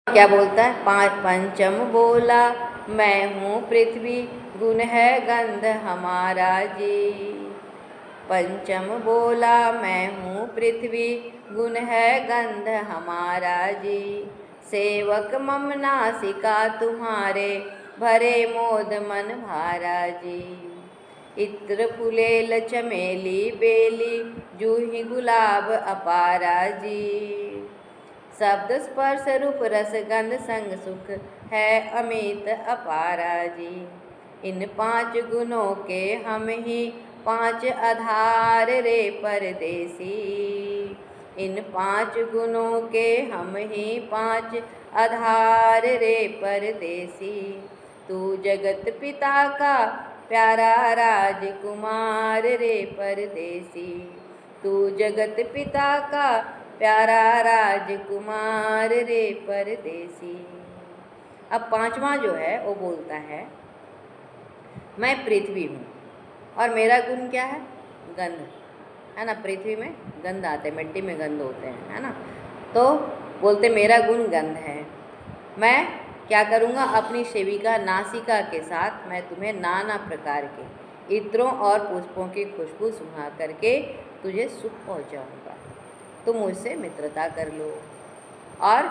क्या बोलता है? पंचम बोला मैं हूँ पृथ्वी, गुण है गंध हमारा जी। पंचम बोला मैं हूँ पृथ्वी, गुण है गंध हमारा जी। सेवक मम नासिका तुम्हारे, भरे मोद मन भारा जी। इत्र फुलेल चमेली बेली, जूही गुलाब अपारा जी। शब्द स्पर्श रूप रस गंध संग सुख है अमित अपारा जी। इन पांच गुणों के हम ही पांच आधार रे परदेसी। इन पांच गुणों के हम ही पांच आधार रे परदेसी। तू जगत पिता का प्यारा राजकुमार रे परदेसी। तू जगत पिता का प्यारा राजकुमार रे परदेसी। अब पांचवा जो है वो बोलता है मैं पृथ्वी हूँ और मेरा गुण क्या है? गंध है ना। पृथ्वी में गंध आते हैं, मिट्टी में गंध होते हैं, है ना। तो बोलते मेरा गुण गंध है। मैं क्या करूँगा? अपनी सेविका नासिका के साथ मैं तुम्हें नाना प्रकार के इत्रों और पुष्पों की खुशबू सुंघा करके तुझे सुख पहुँचाऊँगा। तुम मुझसे मित्रता कर लो। और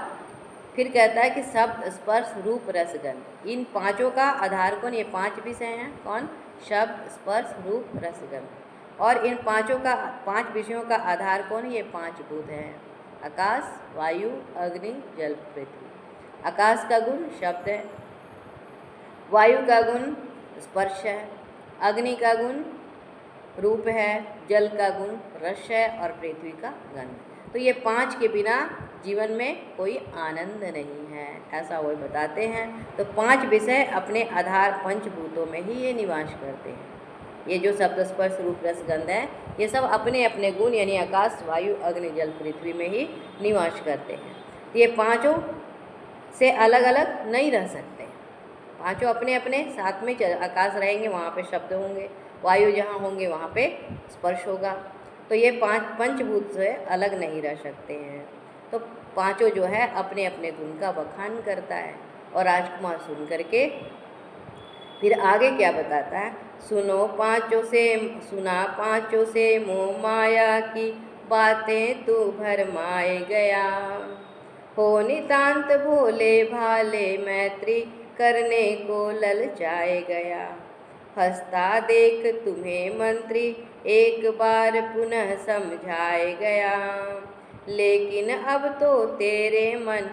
फिर कहता है कि शब्द स्पर्श रूप रस गंध, इन पांचों का आधार कौन? ये पांच विषय हैं। कौन? शब्द स्पर्श रूप रस गंध। और इन पांच विषयों का आधार कौन? ये पांच भूत हैं, आकाश, वायु, अग्नि, जल, पृथ्वी। आकाश का गुण शब्द है, वायु का गुण स्पर्श है, अग्नि का गुण रूप है, जल का गुण रस है और पृथ्वी का गंध। तो ये पांच के बिना जीवन में कोई आनंद नहीं है, ऐसा वो बताते हैं। तो पांच विषय अपने आधार पंचभूतों में ही ये निवास करते हैं। ये जो शब्द स्पर्श रूप रस गंध है, ये सब अपने अपने गुण यानी आकाश, वायु, अग्नि, जल, पृथ्वी में ही निवास करते हैं। ये पांचों से अलग अलग नहीं रह सकते। पांचों अपने अपने साथ में आकाश रहेंगे, वहाँ पे शब्द होंगे, वायु जहाँ होंगे वहाँ पे स्पर्श होगा। तो ये पंचभूत से अलग नहीं रह सकते हैं। तो पांचों जो है अपने अपने गुण का बखान करता है। और राजकुमार सुन करके फिर आगे क्या बताता है? सुना पांचों से मोह माया की बातें तू भरमाए गया। हो नितांत भोले भाले मैत्री करने को ललचाए गया। हंसता देख तुम्हें मंत्री एक बार पुनः समझाए गया। लेकिन अब तो तेरे मन